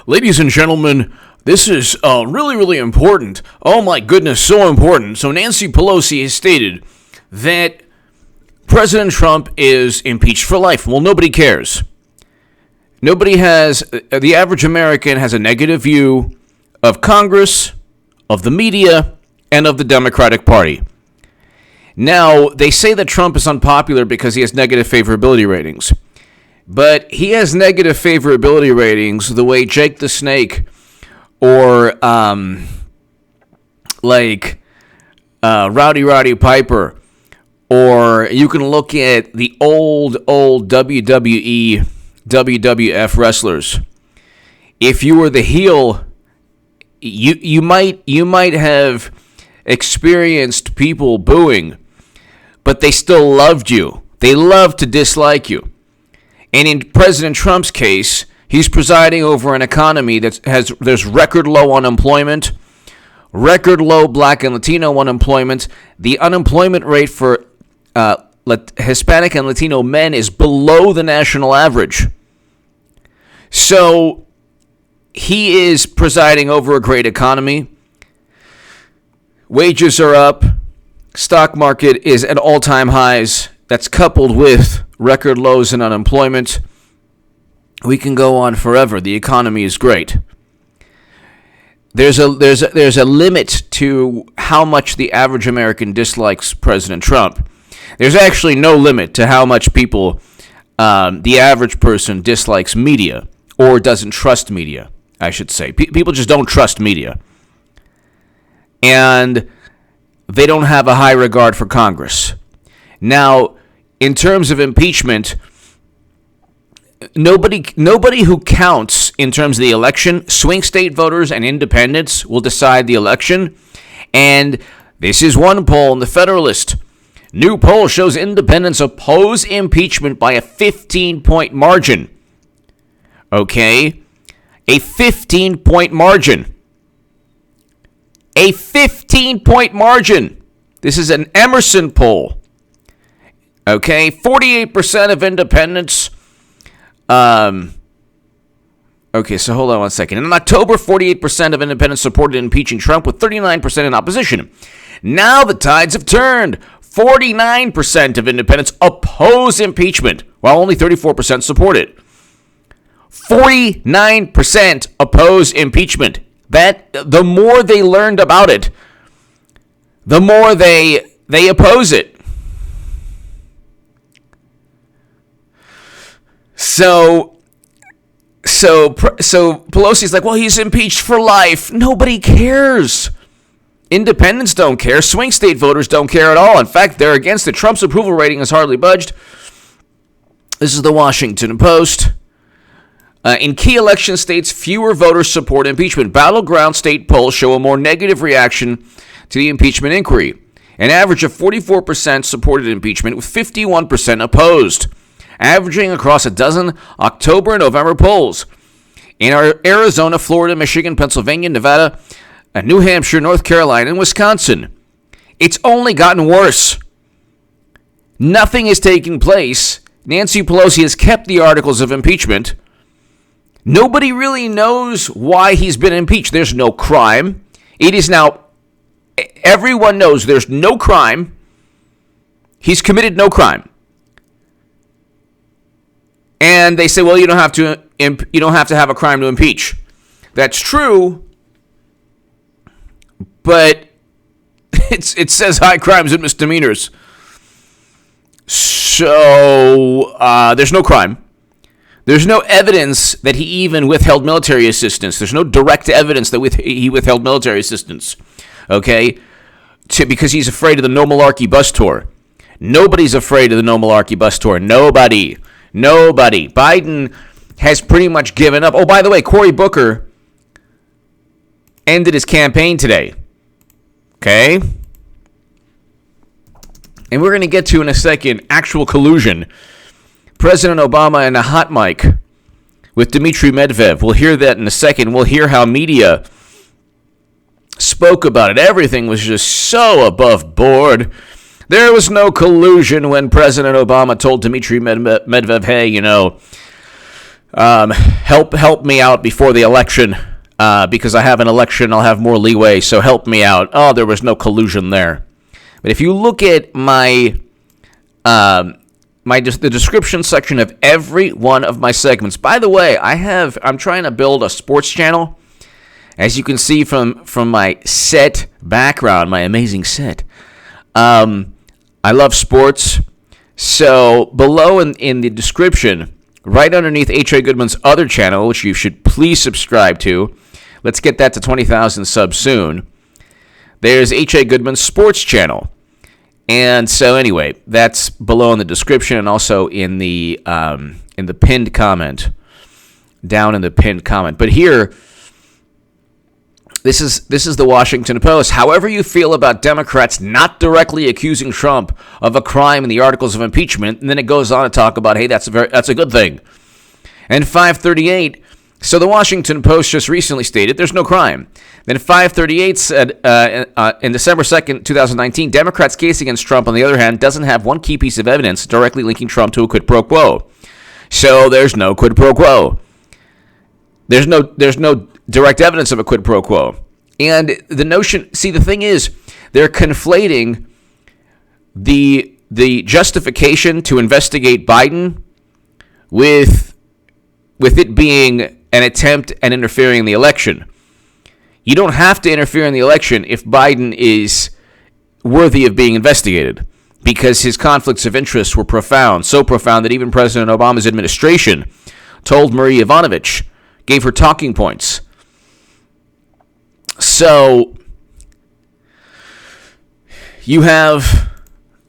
Ladies and gentlemen, this is really, really important. Oh my goodness, so important. So Nancy Pelosi has stated that President Trump is impeached for life. Well, nobody cares. The average American has a negative view of Congress, of the media, and of the Democratic Party. Now, they say that Trump is unpopular because he has negative favorability ratings. But he has negative favorability ratings the way Jake the Snake or Rowdy Piper, or you can look at the old WWE, WWF wrestlers. If you were the heel, you might have experienced people booing, but they still loved you. They loved to dislike you. And in President Trump's case, he's presiding over an economy there's record low unemployment, record low Black and Latino unemployment. The unemployment rate for Hispanic and Latino men is below the national average. So he is presiding over a great economy. Wages are up. Stock market is at all-time highs. That's coupled with record lows in unemployment. We can go on forever. The economy is great. There's a limit to how much the average American dislikes President Trump. There's actually no limit to how much the average person dislikes media or doesn't trust media, I should say. People just don't trust media. And they don't have a high regard for Congress. Now, in terms of impeachment, nobody who counts in terms of the election, swing state voters and independents will decide the election. And this is one poll in the Federalist. New poll shows independents oppose impeachment by a 15-point margin. Okay? A 15-point margin. A 15-point margin. This is an Emerson poll. Okay, 48% of independents. Okay, so hold on one second. In October, 48% of independents supported impeaching Trump, with 39% in opposition. Now the tides have turned. 49% of independents oppose impeachment, while only 34% support it. 49% oppose impeachment. That the more they learned about it, the more they oppose it. So Pelosi's like, well, he's impeached for life. Nobody cares. Independents don't care. Swing state voters don't care at all. In fact, they're against it. Trump's approval rating has hardly budged. This is the Washington Post. In key election states, fewer voters support impeachment. Battleground state polls show a more negative reaction to the impeachment inquiry. An average of 44% supported impeachment, with 51% opposed, averaging across a dozen October and November polls. In Arizona, Florida, Michigan, Pennsylvania, Nevada, New Hampshire, North Carolina, and Wisconsin. It's only gotten worse. Nothing is taking place. Nancy Pelosi has kept the articles of impeachment. Nobody really knows why he's been impeached. There's no crime. It is now, everyone knows there's no crime. He's committed no crime. And they say, well, you don't have to have a crime to impeach. That's true, but it says high crimes and misdemeanors. So there's no crime. There's no evidence that he even withheld military assistance. There's no direct evidence that he withheld military assistance. Okay, because he's afraid of the No Malarkey bus tour. Nobody's afraid of the No Malarkey bus tour. Nobody. Biden has pretty much given up. Oh, by the way, Cory Booker ended his campaign today. Okay? And we're going to get to, in a second, actual collusion. President Obama and a hot mic with Dmitry Medvedev. We'll hear that in a second. We'll hear how media spoke about it. Everything was just so above board. There was no collusion when President Obama told Dmitry Medvedev, hey, Help me out before the election, because I have an election, I'll have more leeway, so help me out. Oh, there was no collusion there. But if you look at the description section of every one of my segments. By the way, I'm trying to build a sports channel. As you can see from my set background, my amazing set. I love sports. So below in the description, right underneath H.A. Goodman's other channel, which you should please subscribe to, let's get that to 20,000 subs soon, there's H.A. Goodman's sports channel. And so anyway, that's below in the description and also in the pinned comment, down in the pinned comment. But here, this is the Washington Post. However you feel about Democrats not directly accusing Trump of a crime in the articles of impeachment, and then it goes on to talk about, hey, that's a good thing. And 538, so the Washington Post just recently stated there's no crime. Then 538 said in December 2nd, 2019, Democrats' case against Trump, on the other hand, doesn't have one key piece of evidence directly linking Trump to a quid pro quo. So there's no quid pro quo. There's no direct evidence of a quid pro quo. And the notion, see, the thing is, they're conflating the justification to investigate Biden with it being an attempt at interfering in the election. You don't have to interfere in the election if Biden is worthy of being investigated, because his conflicts of interest were profound, so profound that even President Obama's administration told Marie Yovanovitch, gave her talking points. So you have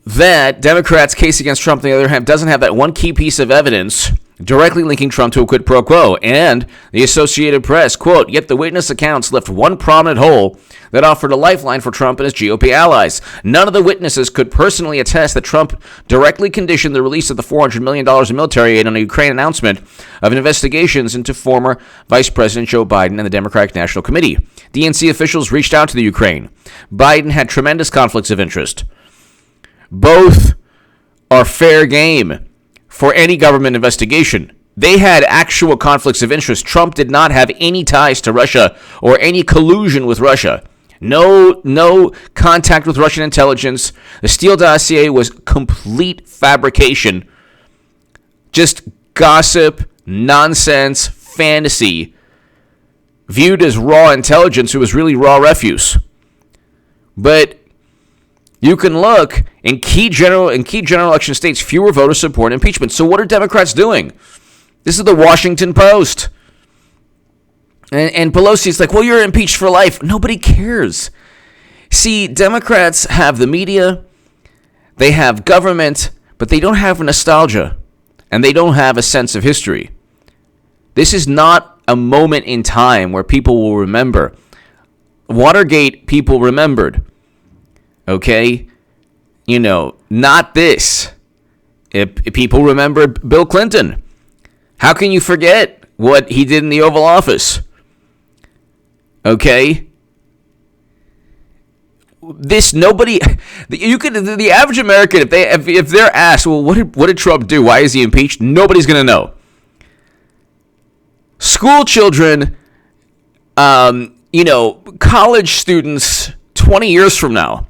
that Democrats' case against Trump, on the other hand, doesn't have that one key piece of evidence directly linking Trump to a quid pro quo. And the Associated Press, quote, yet the witness accounts left one prominent hole that offered a lifeline for Trump and his GOP allies. None of the witnesses could personally attest that Trump directly conditioned the release of the $400 million in military aid on a Ukraine announcement of investigations into former Vice President Joe Biden and the Democratic National Committee. DNC officials reached out to the Ukraine. Biden had tremendous conflicts of interest. Both are fair game for any government investigation. They had actual conflicts of interest. Trump did not have any ties to Russia or any collusion with Russia. No contact with Russian intelligence. The Steele dossier was complete fabrication. Just gossip, nonsense, fantasy, viewed as raw intelligence. It was really raw refuse. But you can look in key general election states, fewer voters support impeachment. So what are Democrats doing? This is the Washington Post. And Pelosi's like, well, you're impeached for life. Nobody cares. See, Democrats have the media, they have government, but they don't have nostalgia, and they don't have a sense of history. This is not a moment in time where people will remember. Watergate, people remembered. Okay? You know, not this. If people remember Bill Clinton. How can you forget what he did in the Oval Office? Okay? The average American, if they're asked, well, what did Trump do? Why is he impeached? Nobody's going to know. School children, college students 20 years from now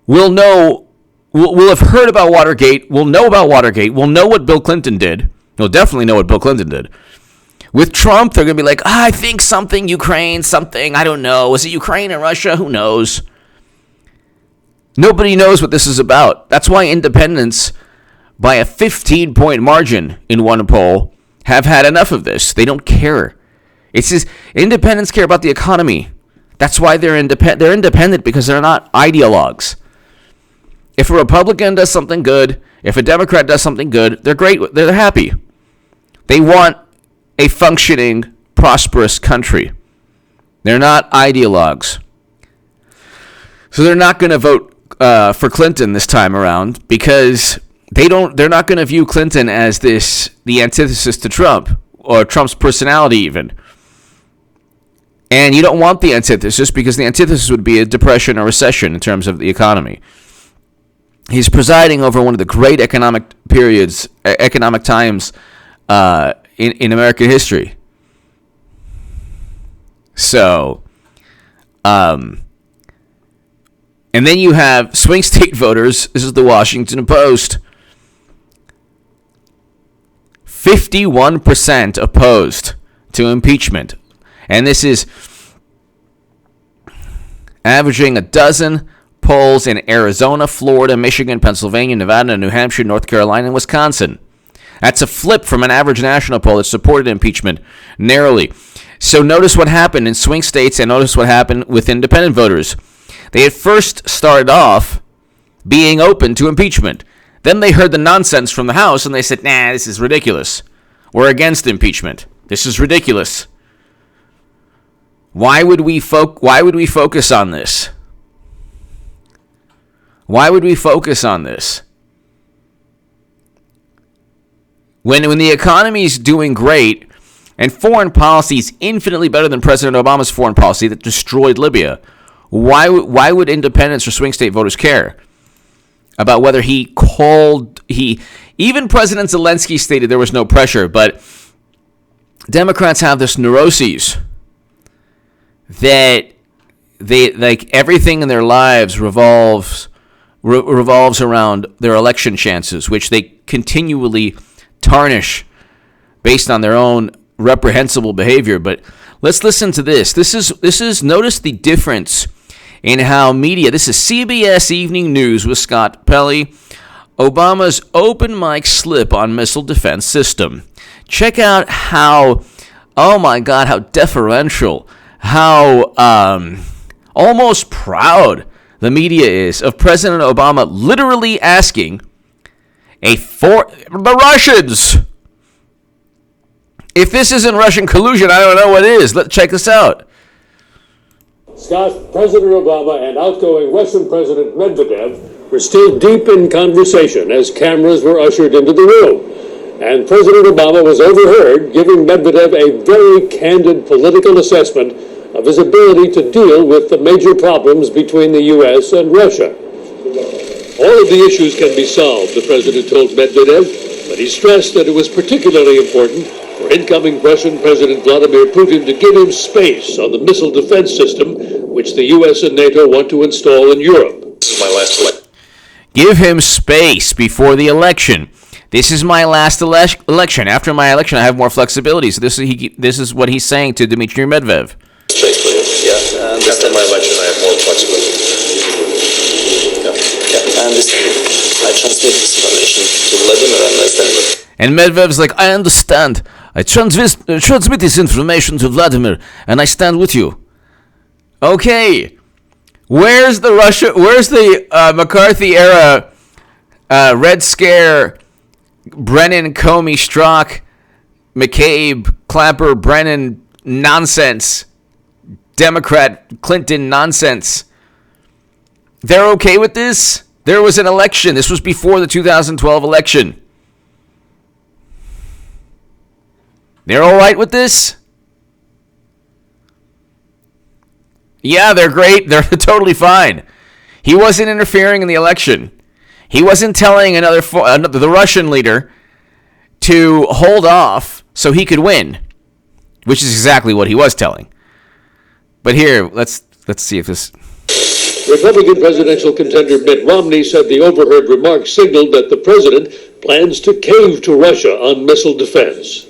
will have heard about Watergate, will know about Watergate, will know what Bill Clinton did. They'll definitely know what Bill Clinton did. With Trump, they're going to be like, I think something, Ukraine, something, I don't know. Was it Ukraine or Russia? Who knows? Nobody knows what this is about. That's why independents, by a 15-point margin in one poll, have had enough of this. They don't care. It's just, independents care about the economy. That's why they're independent. They're independent because they're not ideologues. If a Republican does something good, if a Democrat does something good, they're great. They're happy. They want a functioning, prosperous country. They're not ideologues. So they're not going to vote for Clinton this time around because they're not going to view Clinton as the antithesis to Trump or Trump's personality even. And you don't want the antithesis because the antithesis would be a depression or recession in terms of the economy. He's presiding over one of the great economic times in American history. So, and then you have swing state voters. This is the Washington Post. 51% opposed to impeachment. And this is averaging a dozen polls in Arizona, Florida, Michigan, Pennsylvania, Nevada, New Hampshire, North Carolina, and Wisconsin. That's a flip from an average national poll that supported impeachment narrowly. So notice what happened in swing states and notice what happened with independent voters. They had first started off being open to impeachment. Then they heard the nonsense from the House and they said, nah, this is ridiculous. We're against impeachment. This is ridiculous. Why would we focus on this? Why would we focus on this? When the economy is doing great and foreign policy is infinitely better than President Obama's foreign policy that destroyed Libya, why would independents or swing state voters care about whether even President Zelensky stated there was no pressure, but Democrats have this neuroses that they like everything in their lives revolves around their election chances, which they continually tarnish based on their own reprehensible behavior. But let's listen to this. This is notice the difference in how media. This is CBS Evening News with Scott Pelley. Obama's open mic slip on missile defense system. Check out how, oh my God, how deferential, how almost proud the media is of President Obama literally asking the Russians. If this isn't Russian collusion, I don't know what is. Let's check this out. Scott, President Obama and outgoing Russian President Medvedev were still deep in conversation as cameras were ushered into the room. And President Obama was overheard giving Medvedev a very candid political assessment of his ability to deal with the major problems between the U.S. and Russia. All of the issues can be solved, the president told Medvedev, but he stressed that it was particularly important for incoming Russian President Vladimir Putin to give him space on the missile defense system, which the U.S. and NATO want to install in Europe. This is my last election. Give him space before the election. This is my last election. After my election, I have more flexibility. So this is what he's saying to Dmitry Medvedev. Space, please. Yeah. After my election, I have more flexibility. Yeah. I understand. I transmit this information to Vladimir and I stand with it. And Medvedev's like, I understand. I transmit this information to Vladimir, and I stand with you. Okay, where's the McCarthy era Red Scare, Brennan, Comey, Strzok, McCabe, Clapper, Brennan nonsense, Democrat Clinton nonsense? They're okay with this? There was an election. This was before the 2012 election. They're all right with this? Yeah, they're great. They're totally fine. He wasn't interfering in the election. He wasn't telling the Russian leader to hold off so he could win, which is exactly what he was telling. But here, let's see if this... Republican presidential contender Mitt Romney said the overheard remarks signaled that the president plans to cave to Russia on missile defense.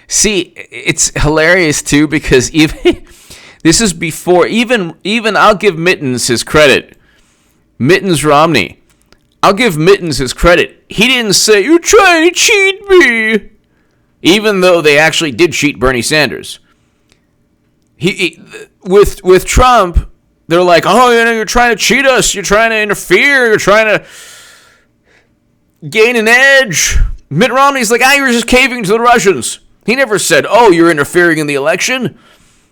See, it's hilarious too because even this is before even I'll give Mittens his credit. Mittens Romney. I'll give Mittens his credit. He didn't say you're trying to cheat me, even though they actually did cheat Bernie Sanders. With Trump, they're like, oh, you're trying to cheat us. You're trying to interfere. You're trying to gain an edge. Mitt Romney's like, you were just caving to the Russians. He never said, oh, you're interfering in the election.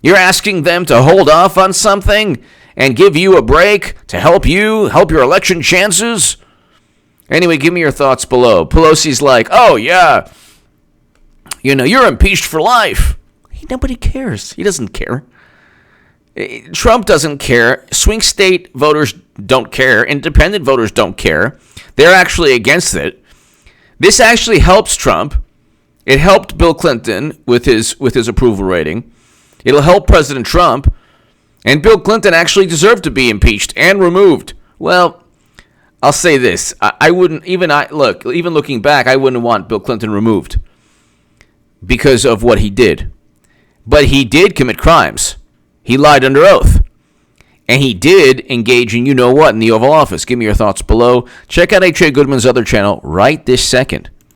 You're asking them to hold off on something and give you a break to help your election chances. Anyway, give me your thoughts below. Pelosi's like, oh, yeah, you're impeached for life. Nobody cares. He doesn't care. Trump doesn't care. Swing state voters don't care. Independent voters don't care. They're actually against it. This actually helps Trump. It helped Bill Clinton with his approval rating. It'll help President Trump. And Bill Clinton actually deserved to be impeached and removed. Well, I'll say this. I wouldn't, even looking back, I wouldn't want Bill Clinton removed because of what he did. But he did commit crimes. He lied under oath. And he did engage in you-know-what in the Oval Office. Give me your thoughts below. Check out H.A. Goodman's other channel right this second.